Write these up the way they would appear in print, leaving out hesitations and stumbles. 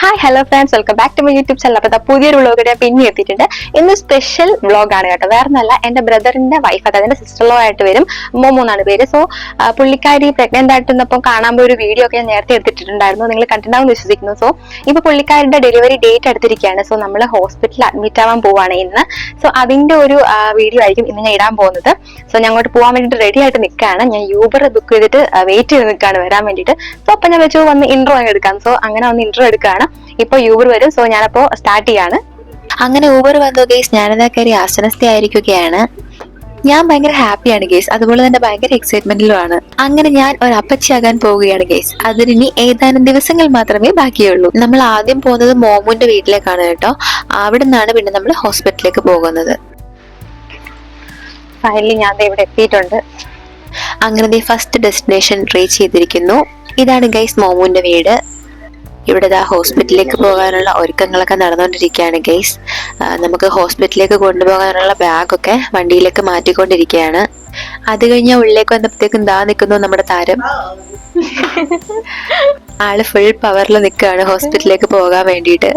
Hi hello friends, welcome back to my YouTube channel. അപ്പോൾ പുതിയൊരു വ്ളോഗിടെ പിന്നെ എത്തിയിട്ടുണ്ട്. ഇന്ന് സ്പെഷ്യൽ വ്ളോഗാണ് കേട്ടോ. വേറെ ഒന്നല്ല, എന്റെ ബ്രദറിന്റെ വൈഫ്, അതായത് എന്റെ സിസ്റ്റർ ലോ ആയിട്ട് വരും. മോമോ എന്നാണ് പേര്. സോ പുള്ളിക്കാരി പ്രഗ്നന്റ് ആയിട്ടിരുന്നപ്പോൾ കാണാൻ പോയ ഒരു വീഡിയോ ഒക്കെ ഞാൻ നേരത്തെ എടുത്തിട്ടുണ്ടായിരുന്നു. നിങ്ങൾ കണ്ടിട്ടുണ്ടാവും വിശ്വസിക്കുന്നു. സോ ഇപ്പൊ പുള്ളിക്കാരുടെ ഡെലിവറി ഡേറ്റ് എടുത്തിരിക്കുകയാണ്. സോ നമ്മൾ ഹോസ്പിറ്റലിൽ അഡ്മിറ്റ് ആവാൻ പോവാണ് ഇന്ന്. സോ അതിന്റെ ഒരു വീഡിയോ ആയിരിക്കും ഇന്ന് ഞാൻ ഇടാൻ പോകുന്നത്. സോ ഞാൻ അങ്ങോട്ട് പോകാൻ വേണ്ടിയിട്ട് റെഡി ആയിട്ട് നിൽക്കുകയാണ്. ഞാൻ യൂബർ ബുക്ക് ചെയ്തിട്ട് വെയിറ്റ് ചെയ്ത് നിൽക്കുകയാണ് വരാൻ വേണ്ടിയിട്ട്. സോ അപ്പൊ ഞാൻ വെച്ചു വന്ന് ഇൻട്രോ എടുക്കാം. സോ അങ്ങനെ വന്ന് ഇൻട്രോ എടുക്കുകയാണ്. ഇപ്പൊ യൂബർ വരും. സോ ഞാനപ്പോ സ്റ്റാർട്ട് ചെയ്യാണ്. അങ്ങനെ ഊബർ വന്നു ഗേസ്. ഞാനിതാ കയറി ആശ്വസ്തയായിരിക്കുകയാണ്. ഞാൻ ഭയങ്കര ഹാപ്പിയാണ് ഗേസ്, അതുപോലെ തന്നെ ഭയങ്കര എക്സൈറ്റ്മെന്റിലുമാണ്. അങ്ങനെ ഞാൻ ഒരു അപ്പച്ചിയാകാൻ പോവുകയാണ് ഗേസ്. അതിനി ഏതാനും ദിവസങ്ങൾ മാത്രമേ ബാക്കിയുള്ളൂ. നമ്മൾ ആദ്യം പോകുന്നത് മോമുന്റെ വീട്ടിലേക്കാണ് കേട്ടോ. അവിടെ നിന്നാണ് പിന്നെ നമ്മൾ ഹോസ്പിറ്റലിലേക്ക് പോകുന്നത്. ഫൈനലി ഞാൻ ഇവിടെ എത്തിയിട്ടുണ്ട്. അങ്ങനെ ഫസ്റ്റ് ഡെസ്റ്റിനേഷൻ റീച്ച് ചെയ്തിരിക്കുന്നു. ഇതാണ് ഗൈസ് മോമുന്റെ വീട്. ഇവിടെ ഹോസ്പിറ്റലിലേക്ക് പോകാനുള്ള ഒരുക്കങ്ങളൊക്കെ നടന്നുകൊണ്ടിരിക്കുകയാണ് ഗൈസ്. നമുക്ക് ഹോസ്പിറ്റലിലേക്ക് കൊണ്ടുപോകാനുള്ള ബാഗൊക്കെ വണ്ടിയിലേക്ക് മാറ്റിക്കൊണ്ടിരിക്കുകയാണ്. അത് കഴിഞ്ഞാൽ ഉള്ളിലേക്ക് വന്നപ്പോഴത്തേക്കും നിൽക്കുന്നു നമ്മുടെ താരം. ആള് ഫുൾ പവറിൽ നിൽക്കുകയാണ് ഹോസ്പിറ്റലിലേക്ക് പോകാൻ വേണ്ടിയിട്ട്.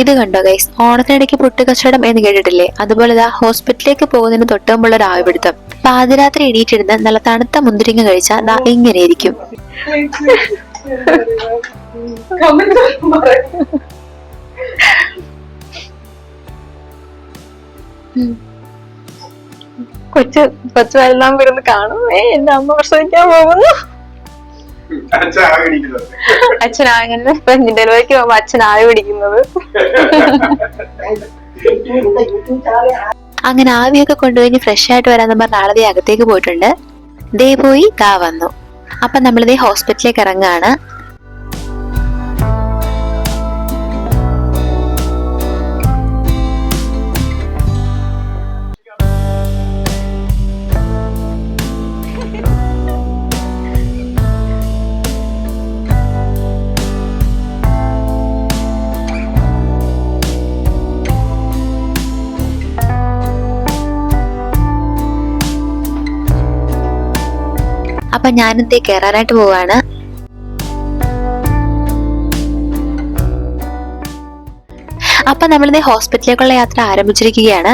ഇത് കണ്ടോ ഗൈസ്, ഓണത്തിനിടയ്ക്ക് പുട്ടുകച്ചവടം എന്ന് കേട്ടിട്ടില്ലേ? അതുപോലെ ഹോസ്പിറ്റലിലേക്ക് പോകുന്നതിന് തൊട്ടുമുള്ള ഒരു ആവിപിടുത്തം. പാതിരാത്രി എണീറ്റിരുന്ന് നല്ല തണുത്ത മുന്തിരിങ്ങ കഴിച്ചാൽ ഇങ്ങനെയിരിക്കും. കൊച്ചു വലുതാൻ വരുന്ന കാണും. എന്റെ അമ്മ പ്രസവിക്കാൻ പോകുന്നു. അച്ഛനാങ്ങനെ ഡെലിവറിക്ക് പോകുമ്പോ അച്ഛൻ ആവി പിടിക്കുന്നത്. അങ്ങനെ ആവിയൊക്കെ കൊണ്ടുപോയി ഫ്രഷ് ആയിട്ട് വരാന്ന് പറഞ്ഞ ആളതേ അകത്തേക്ക് പോയിട്ടുണ്ട്. ദേ പോയി വന്നു. അപ്പൊ നമ്മളിതേ ഹോസ്പിറ്റലിലേക്ക് ഇറങ്ങാണ്. അപ്പൊ ഞാനെന്തേ കയറാനായിട്ട് പോവാണ്. അപ്പൊ നമ്മളിതേ ഹോസ്പിറ്റലിലേക്കുള്ള യാത്ര ആരംഭിച്ചിരിക്കുകയാണ്.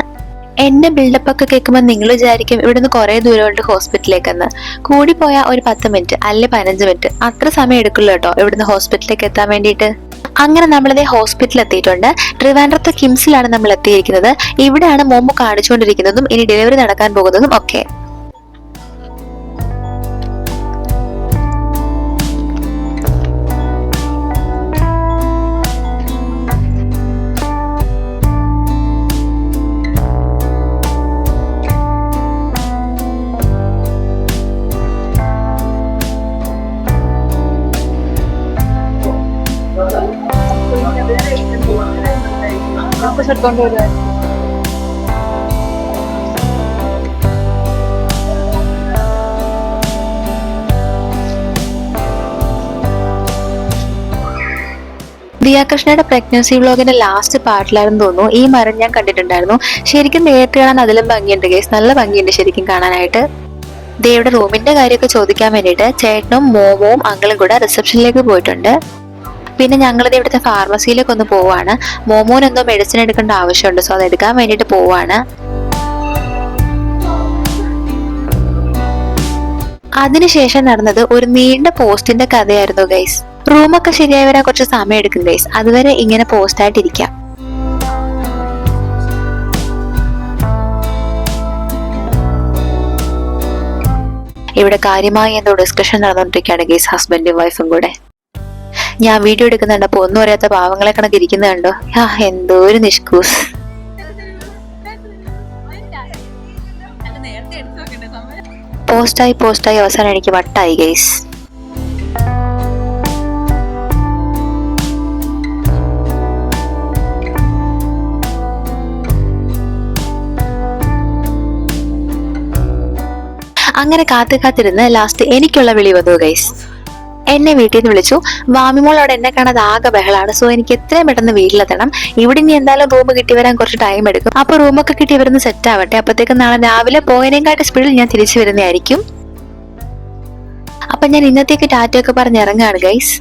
എന്റെ ബിൽഡപ്പ് ഒക്കെ കേൾക്കുമ്പോൾ നിങ്ങൾ വിചാരിക്കും ഇവിടുന്ന് കുറെ ദൂരമുണ്ട് ഹോസ്പിറ്റലിലേക്കെന്ന്. കൂടിപ്പോയാൽ ഒരു 10 മിനിറ്റ് അല്ലെ 15 മിനിറ്റ് അത്ര സമയം എടുക്കുള്ളൂ കേട്ടോ ഇവിടുന്ന് ഹോസ്പിറ്റലിലേക്ക് എത്താൻ വേണ്ടിയിട്ട്. അങ്ങനെ നമ്മളിതേ ഹോസ്പിറ്റലിൽ എത്തിയിട്ടുണ്ട്. ട്രിവാൻഡ്രത്ത് കിംസിലാണ് നമ്മൾ എത്തിയിരിക്കുന്നത്. ഇവിടെയാണ് മോമോ കാണിച്ചുകൊണ്ടിരിക്കുന്നതും ഇനി ഡെലിവറി നടക്കാൻ പോകുന്നതും ഒക്കെ. ദിയാകൃഷ്ണയുടെ പ്രഗ്നൻസി വ്ലോഗിന്റെ ലാസ്റ്റ് പാർട്ടിലായിരുന്നു തോന്നുന്നു. ഈ മരം ഞാൻ കണ്ടിട്ടുണ്ടായിരുന്നു. ശരിക്കും നേരിട്ട് കാണാൻ അതിലും ഭംഗിയുണ്ട് ഗേസ്, നല്ല ഭംഗിയുണ്ട് ശരിക്കും കാണാനായിട്ട്. ദേവിടെ റൂമിന്റെ കാര്യമൊക്കെ ചോദിക്കാൻ വേണ്ടിയിട്ട് ചേട്ടനും മോമോവും അങ്കിളും കൂടെ റിസപ്ഷനിലേക്ക് പോയിട്ടുണ്ട്. പിന്നെ ഞങ്ങളിത് ഇവിടുത്തെ ഫാർമസിയിലേക്ക് ഒന്ന് പോവാണ്. മോമോന് എന്തോ മെഡിസിൻ എടുക്കേണ്ട ആവശ്യമുണ്ട്. സോ അത് എടുക്കാൻ വേണ്ടിയിട്ട് പോവാണ്. അതിനുശേഷം നടന്നത് ഒരു നീണ്ട പോസ്റ്റിന്റെ കഥയായിരുന്നു ഗൈസ്. റൂമൊക്കെ ശരിയായി വരാൻ കുറച്ച് സമയം എടുക്കും ഗൈസ്. അതുവരെ ഇങ്ങനെ പോസ്റ്റ് ആയിട്ടിരിക്കാം. ഇവിടെ കാര്യമായി എന്തോ ഡിസ്കഷൻ നടന്നുകൊണ്ടിരിക്കുകയാണ് ഗൈസ്, ഹസ്ബൻഡും വൈഫും കൂടെ. ഞാൻ വീഡിയോ എടുക്കുന്നുണ്ടപ്പോ ഒന്നും അറിയാത്ത പാവങ്ങളെ കണക്ക് ഇരിക്കുന്നത് കണ്ടോ. എന്തോ ഒരു നിഷ്കൂസ്. പോസ്റ്റായി അവസാനം എനിക്ക് വട്ടായി ഗൈസ്. അങ്ങനെ കാത്തിരുന്ന് ലാസ്റ്റ് എനിക്കുള്ള വിളി വന്നു ഗൈസ്. എന്നെ വീട്ടിൽ നിന്ന് വിളിച്ചു. വാമിമോളോട് എന്നെ കാണാതെ ആകെ ബഹളാണ്. സോ എനിക്ക് എത്രയും പെട്ടെന്ന് വീട്ടിലെത്തണം. ഇവിടെ ഇനി എന്തായാലും റൂം കിട്ടി വരാൻ കുറച്ച് ടൈം എടുക്കും. അപ്പൊ റൂമൊക്കെ കിട്ടി ഇവരൊന്ന് സെറ്റ് ആവട്ടെ. അപ്പത്തേക്കും നാളെ രാവിലെ പോയതിനേക്കാട്ട് സ്പീഡിൽ ഞാൻ തിരിച്ചു വരുന്നതായിരിക്കും. അപ്പൊ ഞാൻ ഇന്നത്തേക്ക് ടാറ്റയൊക്കെ പറഞ്ഞ് ഇറങ്ങാണ് ഗൈസ്.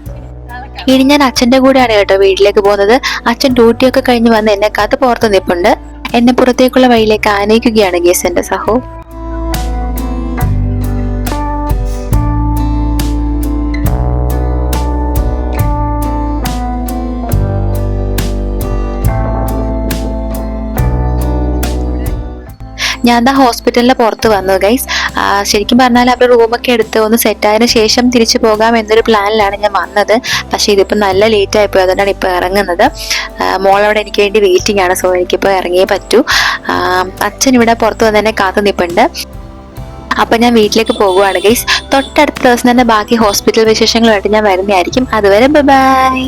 ഇനി ഞാൻ അച്ഛന്റെ കൂടെയാണ് കേട്ടോ വീട്ടിലേക്ക് പോകുന്നത്. അച്ഛൻ ഡ്യൂട്ടിയൊക്കെ കഴിഞ്ഞ് വന്ന് എന്നെ കാത്ത് പുറത്ത് നിൽപ്പുണ്ട്. എന്നെ പുറത്തേക്കുള്ള വഴിയിലേക്ക് ആനയിക്കുകയാണ് ഗേസ് എന്റെ സഹോ. ഞാൻ ദാ ഹോസ്പിറ്റലിന് പുറത്ത് വന്നു ഗൈസ്. ശരിക്കും പറഞ്ഞാൽ അവർ റൂമൊക്കെ എടുത്ത് ഒന്ന് സെറ്റായതിനു ശേഷം തിരിച്ചു പോകാം എന്നൊരു പ്ലാനിലാണ് ഞാൻ വന്നത്. പക്ഷെ ഇതിപ്പോൾ നല്ല ലേറ്റ് ആയിപ്പോയി, അതുകൊണ്ടാണ് ഇപ്പോൾ ഇറങ്ങുന്നത്. മോളവിടെ എനിക്ക് വേണ്ടി വെയിറ്റിംഗ് ആണ്. സോ എനിക്കിപ്പോൾ ഇറങ്ങിയേ പറ്റൂ. അച്ഛൻ ഇവിടെ പുറത്ത് വന്ന് എന്നെ കാത്തു നിൽപ്പുണ്ട്. അപ്പം ഞാൻ വീട്ടിലേക്ക് പോകുവാണ് ഗൈസ്. തൊട്ടടുത്ത ദിവസം തന്നെ ബാക്കി ഹോസ്പിറ്റൽ വിശേഷങ്ങളുമായിട്ട് ഞാൻ വരുന്നതായിരിക്കും. അതുവരെ ബൈ.